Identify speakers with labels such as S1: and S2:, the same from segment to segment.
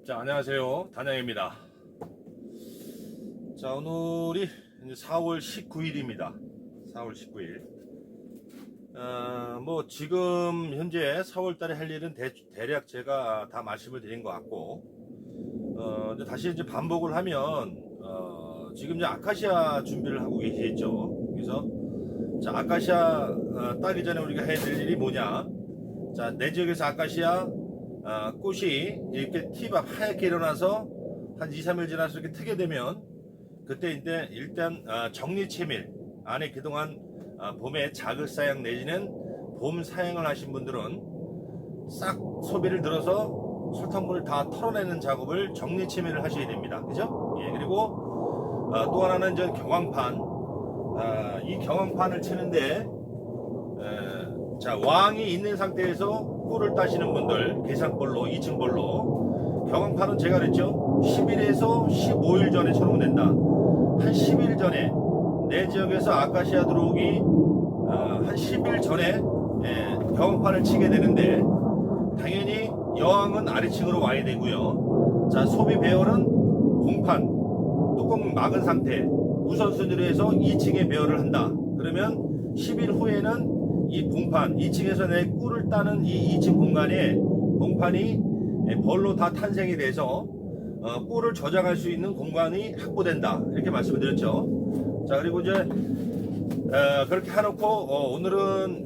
S1: 자, 안녕하세요. 단양입니다. 자, 오늘이 이제 4월 19일입니다. 4월 19일. 뭐, 지금 현재 4월 달에 할 일은 대략 제가 다 말씀을 드린 것 같고, 이제 다시 이제 반복을 하면, 지금 이제 아카시아 준비를 하고 계시겠죠. 그래서, 자, 아카시아 따기 전에 우리가 해야 될 일이 뭐냐. 자, 내 지역에서 아카시아 꽃이 이렇게 티밥 하얗게 일어나서 한 2, 3일 지나서 이렇게 트게 되면 그때 이제 일단 정리채밀 안에 그동안 봄에 자극사양 내지는 봄 사양을 하신 분들은 싹 소비를 들어서 설탕물을 다 털어내는 작업을 정리채밀을 하셔야 됩니다. 그죠? 예, 그리고 또 하나는 이제 경황판. 이 경황판을 치는데 자, 왕이 있는 상태에서 꿀을 따시는 분들 계산볼로 2층볼로 경황판은 제가 그랬죠. 10일에서 15일 전에 쳐놓으면 된다. 한 10일 전에 내 지역에서 아카시아 들어오기 한 10일 전에 경황판을 치게 되는데 당연히 여왕은 아래층으로 와야 되고요. 자, 소비 배열은 공판 뚜껑 막은 상태 우선순위로 해서 2층에 배열을 한다. 그러면 10일 후에는 이 공판 2층에서 내 꿀을 따는 이 2층 공간에 공판이 벌로 다 탄생이 돼서 꿀을 저장할 수 있는 공간이 확보된다. 이렇게 말씀을 드렸죠. 자, 그리고 이제 그렇게 해놓고 오늘은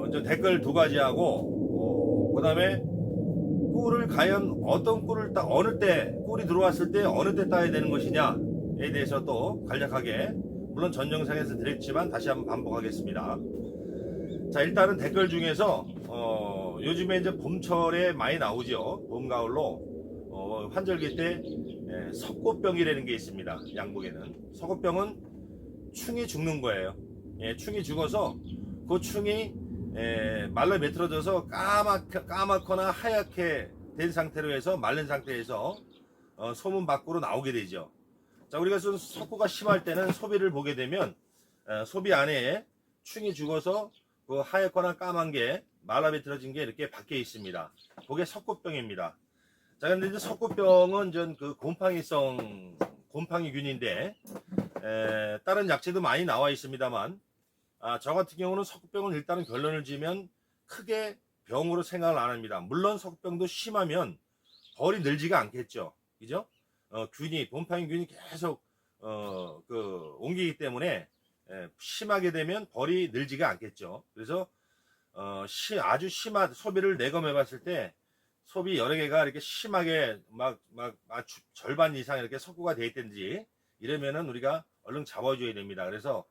S1: 이제 댓글 두 가지 하고 그 다음에 꿀을 과연 어떤 꿀을 어느 때 꿀이 들어왔을 때 어느 때 따야 되는 것이냐에 대해서 또 간략하게 물론 전 영상에서 드렸지만 다시 한번 반복하겠습니다. 자, 일단은 댓글 중에서 요즘에 이제 봄철에 많이 나오죠. 봄 가을로 환절기 때 석고병이라는 게 있습니다. 양복에는 석고병은 충이 죽는 거예요. 충이 죽어서 그 충이 말라 매트러져서 까맣거나 하얗게 된 상태로 해서 마른 상태에서 소문 밖으로 나오게 되죠. 자, 우리가 석고가 심할 때는 소비를 보게 되면 소비 안에 충이 죽어서 그 하얗거나 까만 게 말라비틀어진 게 이렇게 밖에 있습니다. 그게 석고병입니다. 자, 근데 이제 석고병은 전 그 곰팡이균인데 다른 약재도 많이 나와 있습니다만 저 같은 경우는 석고병은 일단은 결론을 지으면 크게 병으로 생각을 안 합니다. 물론 석고병도 심하면 벌이 늘지가 않겠죠. 그죠? 곰팡이균이 계속 옮기기 때문에 심하게 되면 벌이 늘지가 않겠죠. 그래서 아주 심한 소비를 내검해 봤을 때 소비 여러 개가 이렇게 심하게 절반 이상 이렇게 석고가 돼 있든지 이러면은 우리가 얼른 잡아줘야 됩니다. 그래서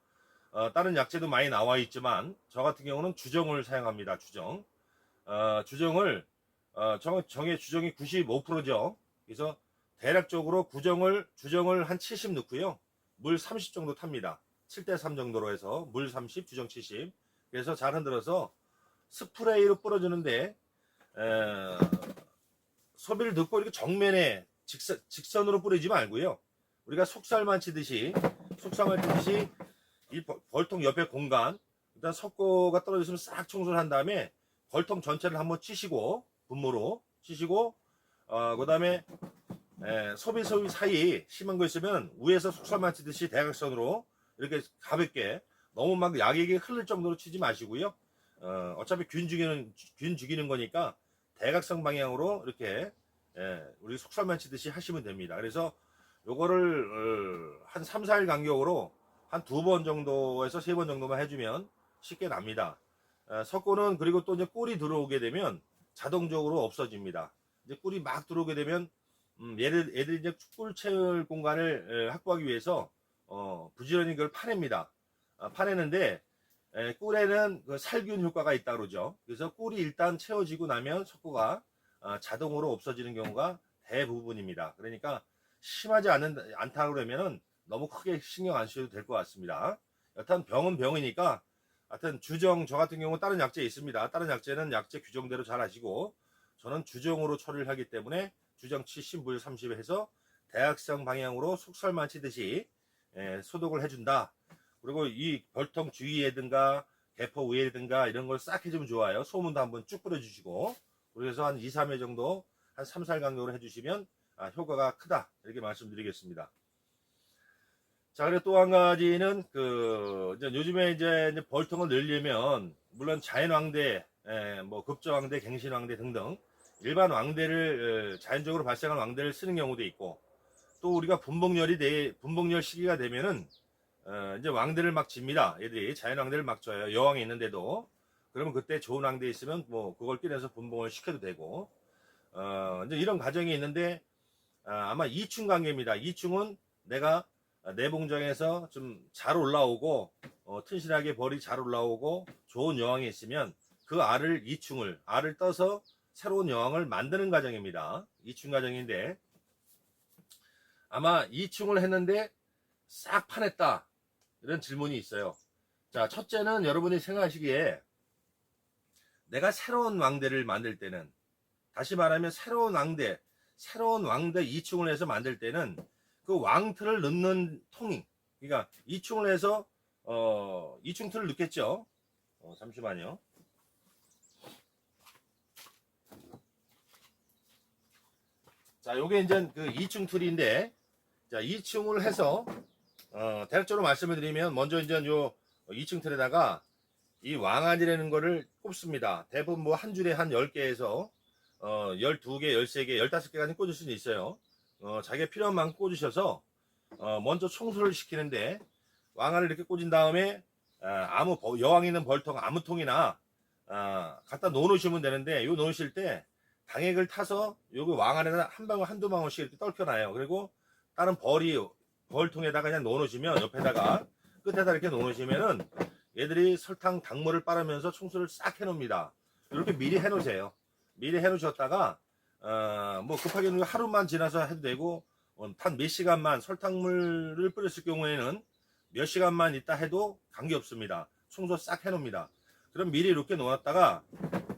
S1: 다른 약재도 많이 나와 있지만 저 같은 경우는 주정을 사용합니다. 주정을 정의 주정이 95%죠. 그래서 대략적으로 주정을 한 70 넣고요. 물 30 정도 탑니다. 7대3 정도로 해서 물 30, 주정 70. 그래서 잘 흔들어서 스프레이로 뿌려주는데 소비를 듣고 이렇게 정면에 직선으로 뿌리지 말고요. 우리가 속살만 치듯이 이 벌통 옆에 공간 일단 석고가 떨어졌으면 싹 청소를 한 다음에 벌통 전체를 한번 치시고 분무로 치시고 그 다음에 소비 사이 심한 거 있으면 위에서 속살만 치듯이 대각선으로 이렇게 가볍게 너무 막 약액이 흐를 정도로 치지 마시고요. 어차피 균 죽이는 거니까 대각선 방향으로 이렇게 우리 속살만 치듯이 하시면 됩니다. 그래서 요거를 한 3, 4일 간격으로 한 2번 정도에서 3번 정도만 해주면 쉽게 납니다. 석고는 그리고 또 이제 꿀이 들어오게 되면 자동적으로 없어집니다. 이제 꿀이 막 들어오게 되면 애들이 이제 꿀 채울 공간을 확보하기 위해서 부지런히 그걸 파냅니다. 파내는데 꿀에는 그 살균 효과가 있다 그러죠. 그래서 꿀이 일단 채워지고 나면 석고가 자동으로 없어지는 경우가 대부분입니다. 그러니까 심하지 않다 그러면은 너무 크게 신경 안 쓰셔도 될 것 같습니다. 여튼 병은 병이니까 하여튼 저 같은 경우 다른 약재 있습니다. 다른 약재는 약재 규정대로 잘 하시고 저는 주정으로 처리를 하기 때문에 주정 70, 물 30에 해서 대각선 방향으로 속살만 치듯이 소독을 해준다. 그리고 이 벌통 주위에든가 개포 위에든가 이런 걸 싹 해주면 좋아요. 소문도 한번 쭉 뿌려주시고 그래서 한 2, 3회 정도 한 3, 4일 간격으로 해주시면 효과가 크다 이렇게 말씀드리겠습니다. 자, 그리고 또 한 가지는 이제 요즘에 이제 벌통을 늘리면 물론 자연왕대, 뭐 급조왕대, 갱신왕대 등등 일반 왕대를 자연적으로 발생한 왕대를 쓰는 경우도 있고, 또 우리가 분봉열 시기가 되면은 이제 왕대를 막 집니다. 얘들이 자연왕대를 막 져요. 여왕이 있는데도. 그러면 그때 좋은 왕대 있으면 뭐 그걸 끼내서 분봉을 시켜도 되고, 이제 이런 과정이 있는데, 아마 이충 관계입니다. 이충은 내가 내 봉정에서 좀 잘 올라오고, 튼실하게 벌이 잘 올라오고 좋은 여왕이 있으면 그 알을 떠서 새로운 여왕을 만드는 과정입니다. 이충 과정인데, 아마 이충을 했는데 싹 파냈다 이런 질문이 있어요. 자, 첫째는 여러분이 생각하시기에 내가 새로운 왕대를 만들 때는, 다시 말하면 새로운 왕대 이충을 해서 만들 때는 그 왕틀을 넣는 통이, 그러니까 이충을 해서 이충틀을 넣겠죠. 잠시만요. 자, 요게 이제 그 이충틀인데, 자, 이충을 해서 대략적으로 말씀을 드리면, 먼저 이제 요 이충틀에다가 이 왕안이라는 거를 꼽습니다. 대부분 뭐 한 줄에 한 10개에서 12개, 13개, 15개까지 꽂을 수는 있어요. 자기가 필요한 만큼 꽂으셔서 먼저 청소를 시키는데, 왕안을 이렇게 꽂은 다음에 여왕 있는 벌통 아무 통이나 갖다 놓으시면 되는데, 요 놓으실 때 당액을 타서 여기 왕안에다 한 방울 한두 방울씩 이렇게 떨켜놔요. 그리고 다른 벌통에다가 그냥 놓으시면, 옆에다가 끝에다 이렇게 놓으시면은 얘들이 설탕 당물을 빨으면서 청소를 싹 해놓습니다. 이렇게 미리 해놓으세요. 미리 해놓으셨다가 뭐 급하게 하루만 지나서 해도 되고, 한 몇 시간만 설탕물을 뿌렸을 경우에는 몇 시간만 있다 해도 관계없습니다. 청소 싹 해놓습니다. 그럼 미리 이렇게 놓았다가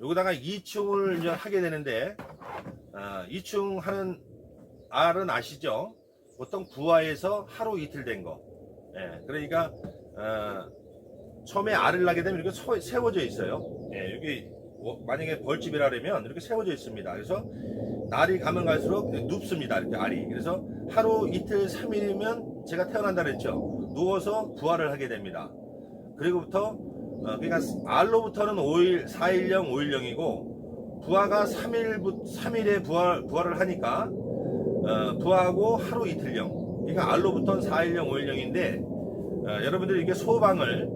S1: 여기다가 이충을 이제 하게 되는데, 이충 하는 알은 아시죠? 보통 부화에서 하루 이틀 된 거. 그러니까 처음에 알을 나게 되면 이렇게 세워져 있어요. 여기 만약에 벌집이라 그러면 이렇게 세워져 있습니다. 그래서 날이 가면 갈수록 눕습니다. 이렇게 알이. 그래서 하루 이틀 3일이면 제가 태어난다 그랬죠. 누워서 부화를 하게 됩니다. 그리고부터 그러니까 알로부터는 5일, 4일령, 5일령이고, 부화가 3일에 부화를 하니까 부화하고 하루 이틀령. 그러니까 알로부터는 4일령, 5일령인데, 여러분들이 이렇게 소방을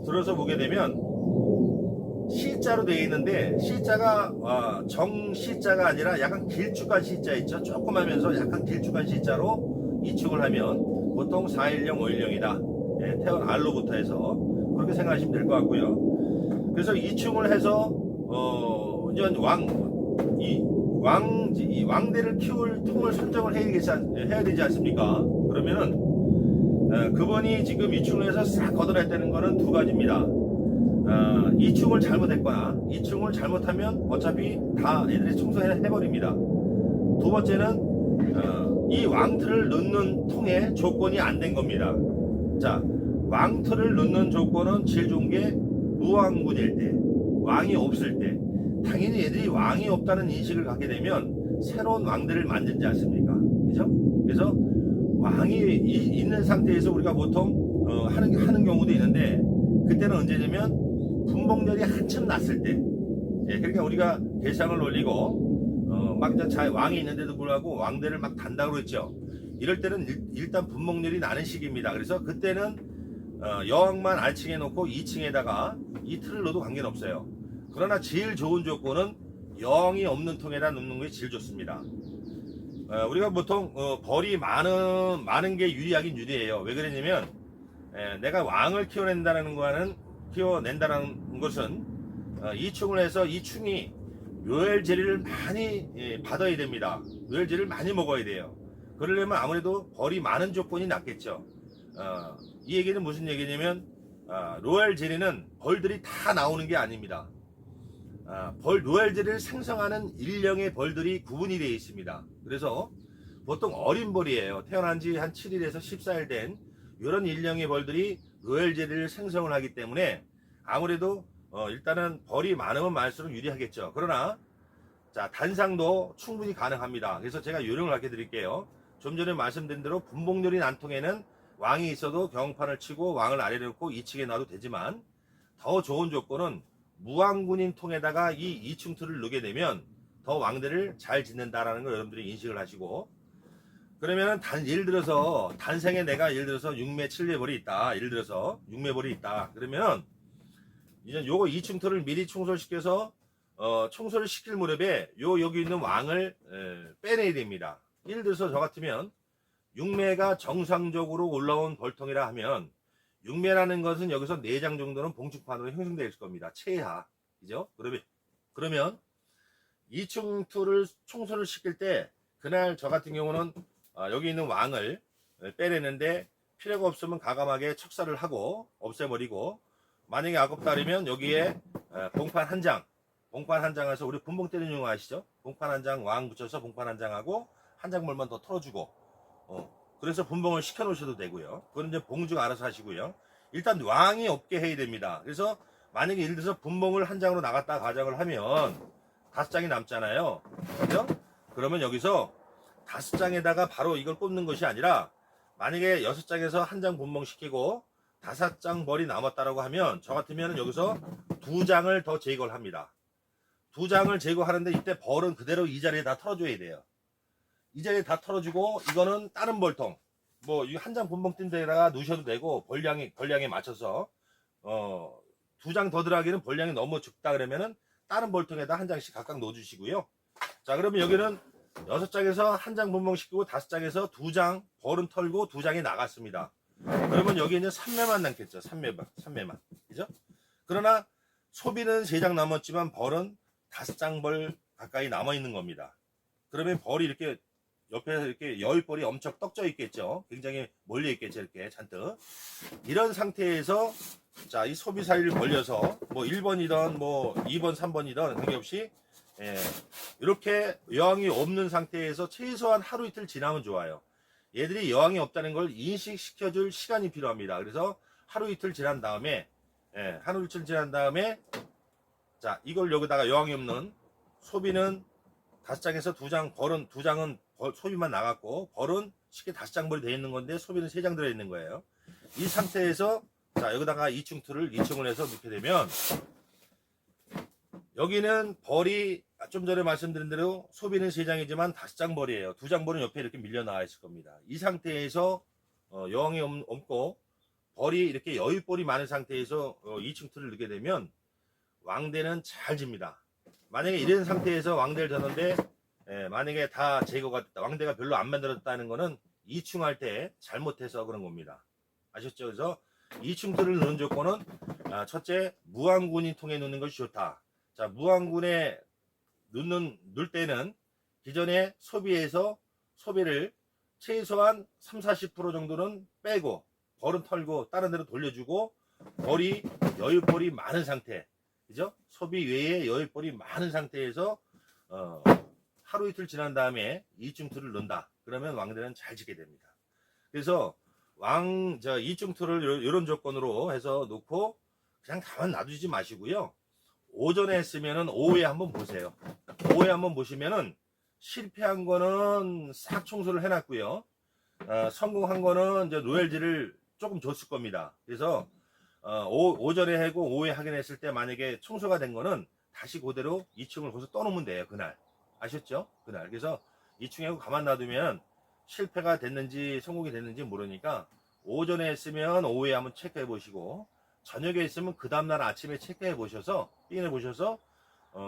S1: 들어서 보게 되면 C자로 되어 있는데, C자가 정C자가 아니라 약간 길쭉한 C자 있죠. 조금 하면서 약간 길쭉한 C자로 이충을 하면 보통 4일령, 5일령이다. 태어난 알로부터 해서 그렇게 생각하시면 될 것 같고요. 그래서 이충을 해서 이제 이 왕대를 키울 통을 선정을 해야 되지 않습니까? 그러면은 그분이 지금 이충을 해서 싹 걷어냈다는 거는 두 가지입니다. 이충을 잘못했거나, 이충을 잘못하면 어차피 다 애들이 청소해버립니다. 두 번째는 이 왕틀을 넣는 통에 조건이 안 된 겁니다. 자, 왕틀을 넣는 조건은 제일 좋은 게 무왕군일 때, 왕이 없을 때. 당연히 애들이 왕이 없다는 인식을 갖게 되면 새로운 왕들을 만들지 않습니까? 그죠? 그래서 왕이 있는 상태에서 우리가 보통 하는 경우도 있는데, 그때는 언제냐면 분봉열이 한참 났을 때. 그러니까 우리가 대상을 올리고 막 왕이 있는데도 불구하고 왕대를 막 단다고 했죠. 이럴 때는 일단 분봉열이 나는 시기입니다. 그래서 그때는 여왕만 알층에 놓고 2층에다가 이 틀을 넣어도 관계는 없어요. 그러나 제일 좋은 조건은 여왕이 없는 통에다 넣는 게 제일 좋습니다. 우리가 보통 벌이 많은 게 유리하긴 유리해요. 왜 그러냐면 내가 왕을 키워낸다는 것은 이충을 해서 이 충이 묘혈제리를 많이 받아야 됩니다. 묘혈제리를 많이 먹어야 돼요. 그러려면 아무래도 벌이 많은 조건이 낫겠죠. 이 얘기는 무슨 얘기냐면 로얄 제리는 벌들이 다 나오는 게 아닙니다. 로얄 제리를 생성하는 일령의 벌들이 구분이 되어 있습니다. 그래서 보통 어린 벌이에요. 태어난 지 한 7일에서 14일 된 이런 일령의 벌들이 로얄 제리를 생성을 하기 때문에 아무래도 일단은 벌이 많으면 많을수록 유리하겠죠. 그러나 자, 단상도 충분히 가능합니다. 그래서 제가 요령을 알려 드릴게요. 좀 전에 말씀드린 대로 분봉요리 난통에는 왕이 있어도 경판을 치고 왕을 아래로 놓고 2층에 놔도 되지만, 더 좋은 조건은 무왕군인 통에다가 이 2층 틀을 넣게 되면 더 왕대를 잘 짓는다라는 걸 여러분들이 인식을 하시고, 그러면은 예를 들어서 단생에 내가 예를 들어서 6매 7매벌이 있다, 예를 들어서 6매벌이 있다, 그러면은 이제 요거 2층 틀을 미리 청소시켜서 청소를 시킬 무렵에 여기 있는 왕을 빼내야 됩니다. 예를 들어서 저 같으면 6매가 정상적으로 올라온 벌통이라 하면, 6매라는 것은 여기서 4장 정도는 봉축판으로 형성되어 있을 겁니다. 최하. 그죠? 그러면 2층 틀을 청소를 시킬 때, 그날 저 같은 경우는 여기 있는 왕을 빼내는데 필요가 없으면 과감하게 척사를 하고 없애버리고, 만약에 아깝다 그러면 여기에 봉판 한 장에서 우리 분봉 때리는 용 아시죠? 봉판 한 장 왕 붙여서 봉판 한 장하고 한 장물만 더 털어주고, 그래서 분봉을 시켜 놓으셔도 되고요. 그건 이제 봉주가 알아서 하시고요. 일단 왕이 없게 해야 됩니다. 그래서 만약에 예를 들어서 분봉을 한 장으로 나갔다 가정을 하면 5장이 남잖아요. 그죠? 그러면 여기서 5장에다가 바로 이걸 꽂는 것이 아니라, 만약에 6장에서 한 장 분봉 시키고 5장 벌이 남았다라고 하면, 저 같으면 여기서 2장을 더 제거를 합니다. 2장을 제거하는데 이때 벌은 그대로 이 자리에 다 털어줘야 돼요. 이 자리에 다 털어주고, 이거는 다른 벌통, 뭐 한 장 분봉 뜬 데다가 넣으셔도 되고, 벌량에 맞춰서 2장 더 들어가기는 벌량이 너무 적다 그러면은 다른 벌통에다 한 장씩 각각 넣어주시고요. 자, 그러면 여기는 6장에서 한 장 분봉 시키고 5장에서 2장 벌은 털고 2장이 나갔습니다. 그러면 여기는 3매만 남겠죠. 3매만. 그죠? 그러나 소비는 3장 남았지만 벌은 5장 벌 가까이 남아 있는 겁니다. 그러면 벌이 이렇게 옆에 이렇게 여윗벌이 엄청 떡져 있겠죠. 굉장히 몰려 있겠죠. 이렇게 잔뜩. 이런 상태에서, 자, 이 소비 사이를 벌려서 뭐 1번이든 뭐 2번, 3번이든 관계없이 이렇게 여왕이 없는 상태에서 최소한 하루 이틀 지나면 좋아요. 얘들이 여왕이 없다는 걸 인식시켜줄 시간이 필요합니다. 그래서 하루 이틀 지난 다음에, 자, 이걸 여기다가 여왕이 없는 소비는 5장에서 2장, 벌은 2장은 소비만 나갔고, 벌은 쉽게 5장 벌이 되어 있는 건데 소비는 3장 들어 있는 거예요. 이 상태에서, 자, 여기다가 2층 틀을 2층을 해서 넣게 되면, 여기는 벌이 좀 전에 말씀드린 대로 소비는 3장이지만 5장 벌이에요. 2장 벌은 옆에 이렇게 밀려 나와 있을 겁니다. 이 상태에서 여왕이 없고 벌이 이렇게 여윗벌이 많은 상태에서 2층 틀을 넣게 되면 왕대는 잘 집니다. 만약에 이런 상태에서 왕대를 졌는데, 만약에 다 제거가 됐다, 왕대가 별로 안 만들어졌다는 거는 2층 할 때 잘못해서 그런 겁니다. 아셨죠? 그래서 2층 틀을 넣는 조건은, 첫째, 무왕군이 통에 넣는 것이 좋다. 자, 무왕군에 넣을 때는 기존에 소비를 최소한 30-40% 정도는 빼고 벌은 털고 다른 데로 돌려주고, 벌이 여윗벌이 많은 상태, 그죠? 소비 외에 여윗벌이 많은 상태에서 하루 이틀 지난 다음에 2층 틀을 넣는다. 그러면 왕대는 잘 지게 됩니다. 그래서 2층 틀을 이런 조건으로 해서 놓고 그냥 가만 놔두지 마시고요. 오전에 했으면은 오후에 한번 보세요. 오후에 한번 보시면은 실패한 거는 싹 청소를 해놨고요. 성공한 거는 이제 로열지를 조금 줬을 겁니다. 그래서 오전에 하고 오후에 확인했을 때 만약에 청소가 된 거는 다시 그대로 2층을 거기서 떠놓으면 돼요. 그날. 아셨죠? 그날. 그래서 2층에 하고 가만 놔두면 실패가 됐는지 성공이 됐는지 모르니까, 오전에 했으면 오후에 한번 체크해 보시고, 저녁에 있으면 그 다음날 아침에 체크해 보셔서, 확인해 보셔서,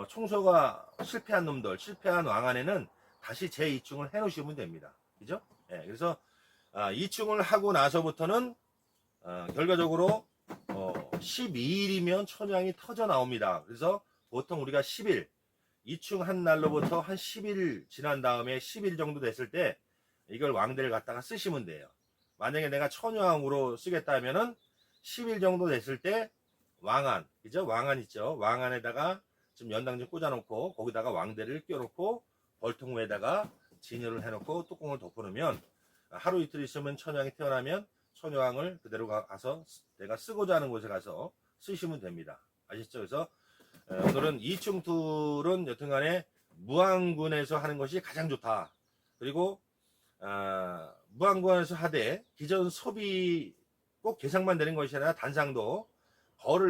S1: 청소가 실패한 실패한 왕안에는 다시 제 2층을 해 놓으시면 됩니다. 그죠? 예, 그래서 2층을 하고 나서부터는 결과적으로 12일이면 천양이 터져 나옵니다. 그래서 보통 우리가 10일, 2층 한 날로부터 한 10일 지난 다음에 10일 정도 됐을 때 이걸 왕대를 갖다가 쓰시면 돼요. 만약에 내가 천여왕으로 쓰겠다 하면은 10일 정도 됐을 때 왕안, 그죠? 왕안 있죠? 왕안에다가 좀 연당 좀 꽂아놓고 거기다가 왕대를 끼워놓고 벌통 위에다가 진열을 해놓고 뚜껑을 덮어놓으면, 하루 이틀 있으면 천여왕이 태어나면 천여왕을 그대로 가서 내가 쓰고자 하는 곳에 가서 쓰시면 됩니다. 아시죠? 그래서 오늘은 2층 틀은 여튼간에 무항군에서 하는 것이 가장 좋다. 그리고 무항군에서 하되 기존 소비 꼭 계상만 되는 것이 아니라 단상도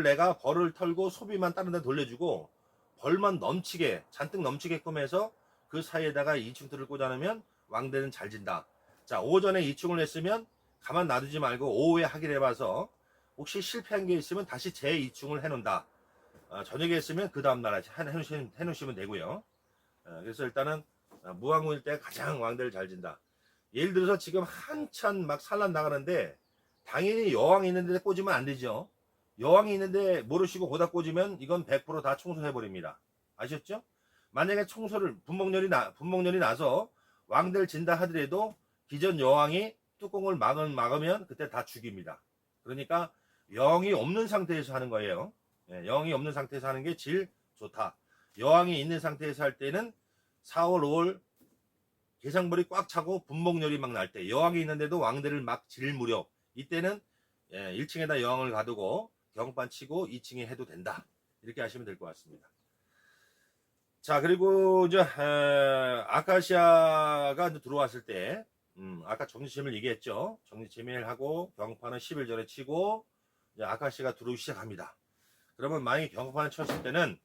S1: 내가 벌을 털고 소비만 다른 데 돌려주고 벌만 넘치게 잔뜩 넘치게끔 해서 그 사이에다가 이충틀을 꽂아놓으면 왕대는 잘 진다. 자, 오전에 이충을 했으면 가만 놔두지 말고 오후에 하기를 해봐서 혹시 실패한 게 있으면 다시 재이충을 해놓는다. 저녁에 했으면 그 다음날 해놓으시면 되고요. 그래서 일단은 무항군일 때 가장 왕대를 잘 진다. 예를 들어서 지금 한참 막 산란 나가는데 당연히 여왕이 있는데 꽂으면 안 되죠. 여왕이 있는데 모르시고 거기다 꽂으면 이건 100%다 청소해버립니다. 아셨죠? 만약에 분목렬이 나서 왕대를 진다 하더라도 기존 여왕이 뚜껑을 막으면 그때 다 죽입니다. 그러니까 여왕이 없는 상태에서 하는 거예요. 여왕이 없는 상태에서 하는 게 제일 좋다. 여왕이 있는 상태에서 할 때는 4월, 5월 계상벌이 꽉 차고 분목렬이 막 날 때, 여왕이 있는데도 왕대를 막 질 무렵, 이때는 1층에다 여왕을 가두고 경판 치고 2층에 해도 된다. 이렇게 하시면 될 것 같습니다. 자, 그리고 이제 아카시아가 이제 들어왔을 때 아까 정지체밀 얘기했죠. 정지체밀하고 경판은 10일 전에 치고 이제 아카시아가 들어오기 시작합니다. 그러면 만약에 경판을 쳤을 때는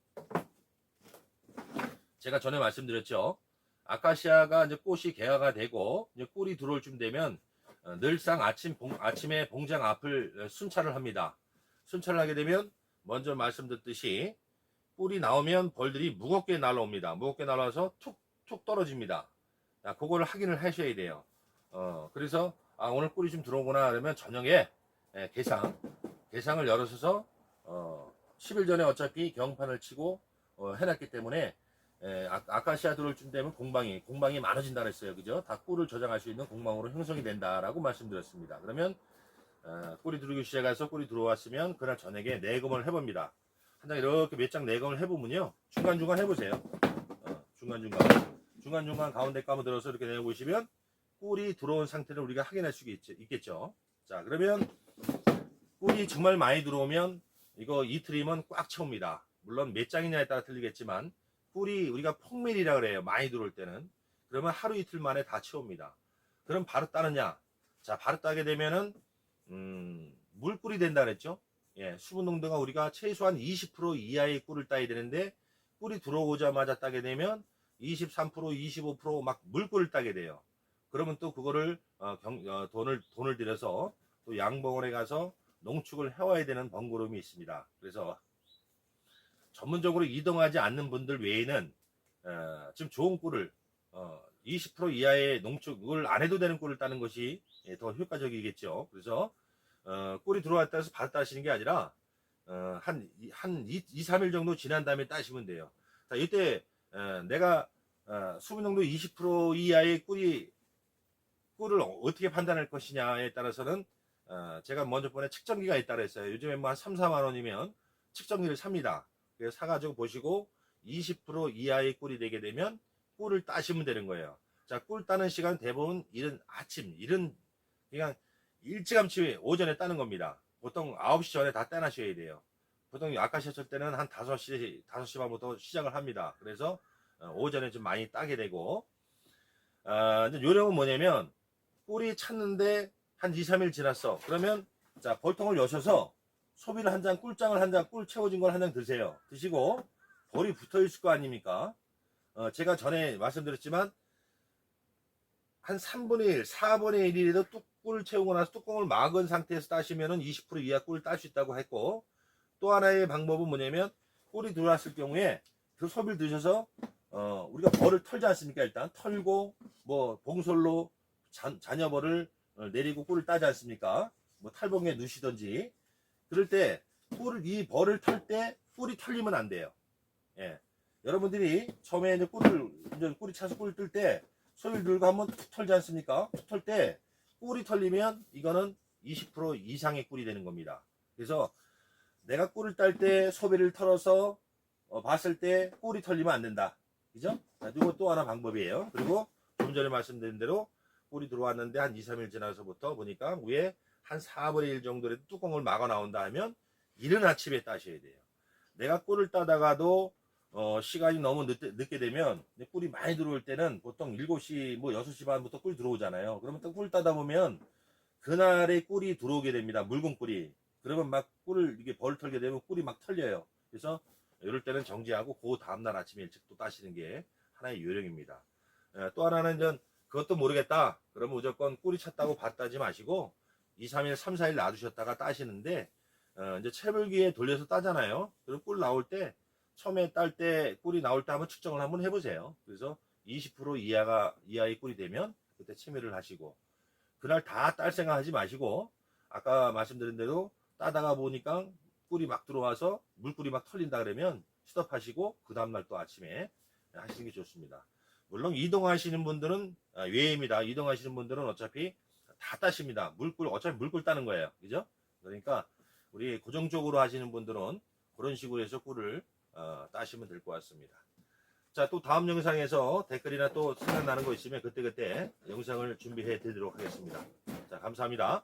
S1: 제가 전에 말씀드렸죠. 아카시아가 이제 꽃이 개화가 되고 이제 꿀이 들어올 쯤 되면 늘상 아침에 봉장 앞을 순찰을 합니다. 순찰을 하게 되면 먼저 말씀드렸듯이 꿀이 나오면 벌들이 무겁게 날아옵니다. 무겁게 날아와서 툭툭 떨어집니다. 자, 그걸 확인을 하셔야 돼요. 그래서 오늘 꿀이 좀 들어오구나 그러면 저녁에 개상을 열어서 10일 전에 어차피 경판을 치고 해놨기 때문에 아카시아 들어올 쯤 되면 공방이 많아진다 그랬어요. 그죠? 다 꿀을 저장할 수 있는 공방으로 형성이 된다라고 말씀드렸습니다. 그러면 꿀이 들어오기 시작해서 꿀이 들어왔으면 그날 저녁에 내검을 해봅니다. 한 장 이렇게 몇 장 내검을 해보면요. 중간중간 해보세요. 중간중간 가운데 감아 들어서 이렇게 내보시면 꿀이 들어온 상태를 우리가 확인할 수 있겠죠. 자, 그러면 꿀이 정말 많이 들어오면 이거 이틀이면 꽉 채웁니다. 물론 몇 장이냐에 따라 틀리겠지만 꿀이 우리가 폭밀이라 그래요. 많이 들어올 때는. 그러면 하루 이틀 만에 다 채웁니다. 그럼 바로 따느냐? 자, 바로 따게 되면은 물꿀이 된다 그랬죠. 수분 농도가 우리가 최소한 20% 이하의 꿀을 따야 되는데 꿀이 들어오자마자 따게 되면 23%, 25% 물꿀을 따게 돼요. 그러면 또 그거를 돈을 들여서 또 양봉원에 가서 농축을 해와야 되는 번거로움이 있습니다. 그래서 전문적으로 이동하지 않는 분들 외에는 지금 좋은 꿀을 20% 이하의 농축을 안 해도 되는 꿀을 따는 것이 더 효과적이겠죠. 그래서 꿀이 들어왔다 해서 바로 따시는 게 아니라 한 2, 3일 정도 지난 다음에 따시면 돼요. 자, 이때 내가 수분 농도 20% 이하의 꿀을 어떻게 판단할 것이냐에 따라서는 제가 먼저 번에 측정기가 있다고 했어요. 요즘에 뭐 한 3, 4만 원이면 측정기를 삽니다. 그래서 사가지고 보시고 20% 이하의 꿀이 되게 되면 꿀을 따시면 되는 거예요. 자, 꿀 따는 시간 대부분 이른 그냥 일찌감치 오전에 따는 겁니다. 보통 9시 전에 다 따놔셔야 돼요. 보통 아카시아 칠 때는 한 5시 반부터 시작을 합니다. 그래서 오전에 좀 많이 따게 되고 이제 요령은 뭐냐면 꿀이 찼는데 한 2, 3일 지났어. 그러면 자, 벌통을 여셔서 소비를 한 장, 꿀장을 한 장, 꿀 채워진 걸 한 장 드세요. 드시고 벌이 붙어 있을 거 아닙니까? 제가 전에 말씀드렸지만 한 3분의 1, 4분의 1이라도 꿀을 채우고 나서 뚜껑을 막은 상태에서 따시면은 20% 이하 꿀을 딸 수 있다고 했고, 또 하나의 방법은 뭐냐면 꿀이 들어왔을 경우에 그 소비를 드셔서 우리가 벌을 털지 않습니까? 일단 털고 뭐 봉솔로 잔여벌을 내리고 꿀을 따지 않습니까? 뭐 탈봉에 넣으시던지. 그럴 때 이 벌을 털 때 꿀이 털리면 안 돼요. 여러분들이 처음에 이제 꿀이 차서 꿀을 뜰 때 소리를 들고 한번 툭 털지 않습니까? 툭 털 때 꿀이 털리면 이거는 20% 이상의 꿀이 되는 겁니다. 그래서 내가 꿀을 딸 때 소비를 털어서 봤을 때 꿀이 털리면 안 된다. 그죠? 이거 또 하나 방법이에요. 그리고 좀 전에 말씀드린 대로 꿀이 들어왔는데 한 2, 3일 지나서부터 보니까 위에 한 4분의 1 정도의 뚜껑을 막아 나온다 하면 이른 아침에 따셔야 돼요. 내가 꿀을 따다가도 시간이 너무 늦게 되면 꿀이 많이 들어올 때는 보통 7시 뭐 6시 반부터 꿀 들어오잖아요. 그러면 또 꿀 따다 보면 그날에 꿀이 들어오게 됩니다. 묽은 꿀이. 그러면 막 꿀을 이게 벌 털게 되면 꿀이 막 털려요. 그래서 이럴 때는 정지하고 그 다음날 아침에 일찍 또 따시는 게 하나의 요령입니다. 또 하나는 전 그것도 모르겠다. 그러면 무조건 꿀이 찼다고 밭 따지 마시고 2, 3일, 3, 4일 놔두셨다가 따시는데 이제 채불기에 돌려서 따잖아요. 그럼 꿀 나올 때 처음에 딸 때 꿀이 나올 때 한번 측정을 한번 해보세요. 그래서 20% 이하의 꿀이 되면 그때 채매를 하시고 그날 다 딸 생각하지 마시고 아까 말씀드린 대로 따다가 보니까 꿀이 막 들어와서 물꿀이 막 털린다 그러면 스톱하시고 그 다음날 또 아침에 하시는 게 좋습니다. 물론 이동하시는 분들은 외입니다. 이동하시는 분들은 어차피 다 따십니다. 물꿀 어차피 물꿀 따는 거예요. 그죠? 그러니까 우리 고정적으로 하시는 분들은 그런 식으로 해서 꿀을 따시면 될 것 같습니다. 자, 또 다음 영상에서 댓글이나 또 생각나는 거 있으면 그때그때 영상을 준비해 드리도록 하겠습니다. 자, 감사합니다.